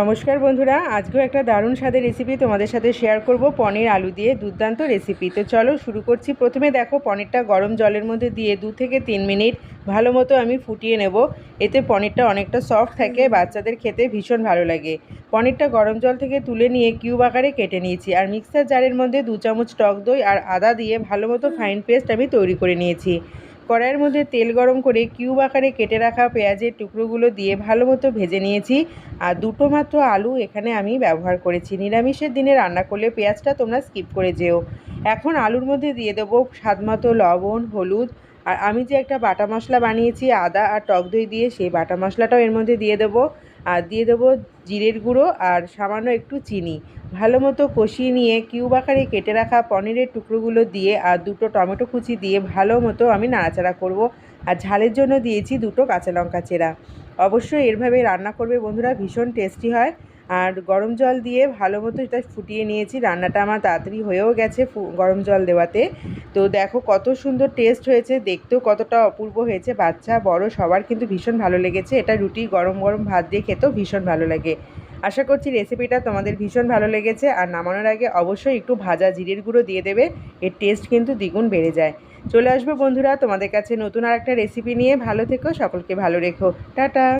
নমস্কার বন্ধুরা, আজকেও একটা দারুণ স্বাদের রেসিপি তোমাদের সাথে শেয়ার করব। পনির আলু দিয়ে দুর্দান্ত রেসিপি। তো চলো শুরু করছি। প্রথমে দেখো, পনিরটা গরম জলের মধ্যে দিয়ে 2 থেকে 3 মিনিট ভালো মতো আমি ফুটিয়ে নেব। এতে পনিরটা অনেকটা সফট থাকে, বাচ্চাদের খেতে ভীষণ ভালো লাগে। পনিরটা গরম জল থেকে তুলে নিয়ে কিউব আকারে কেটে নিয়েছি, আর মিক্সার জারের মধ্যে 2 চামচ টক দই আর আদা দিয়ে ভালো মতো ফাইন পেস্ট আমি তৈরি করে নিয়েছি। কড়াইয়ের মধ্যে তেল গরম করে কিউব আকারে কেটে রাখা পেঁয়াজের টুকরোগুলো দিয়ে ভালো মতো ভেজে নিয়েছি। আর দুটো মাত্র আলু এখানে আমি ব্যবহার করেছি। নিরামিষের দিনে রান্না করলে পেঁয়াজটা তোমরা স্কিপ করে যেও। এখন আলুর মধ্যে দিয়ে দেবো স্বাদ মতো লবণ, হলুদ, আর আমি যে একটা বাটা মশলা বানিয়েছি আদা আর টক দই দিয়ে, সেই বাটা মশলাটাও এর মধ্যে দিয়ে দেবো। আর দিয়ে দেবো জিরের গুঁড়ো আর সামান্য একটু চিনি। ভালো মতো কষিয়ে নিয়ে কিউব আকারে কেটে রাখা পনিরের টুকরোগুলো দিয়ে আর দুটো টমেটো কুচি দিয়ে ভালো মতো আমি নাড়াচাড়া করব। আর ঝালের জন্য দিয়েছি দুটো কাঁচা লঙ্কা চেরা। অবশ্যই এভাবে রান্না করবে বন্ধুরা, ভীষণ টেস্টি হয়। আর গরম জল দিয়ে ভালো মতো এটা ফুটিয়ে নিয়েছি। রান্নাটা আমার তাড়াতাড়ি হয়েও গেছে গরম জল দেওয়াতে। তো দেখো কত সুন্দর টেস্ট হয়েছে, দেখতেও কতটা অপূর্ব হয়েছে। বাচ্চা বড় সবার কিন্তু ভীষণ ভালো লেগেছে। এটা রুটি গরম গরম ভাত দিয়ে খেতেও ভীষণ ভালো লাগে। আশা করছি রেসিপিটা তোমাদের ভীষণ ভালো লেগেছে। আর নামানোর আগে অবশ্যই একটু ভাজা জিরের গুঁড়ো দিয়ে দেবে, এর টেস্ট কিন্তু দ্বিগুণ বেড়ে যায়। চলে আসবো বন্ধুরা তোমাদের কাছে নতুন আর একটা রেসিপি নিয়ে। ভালো থেকো, সকলকে ভালো রেখো, টাটা।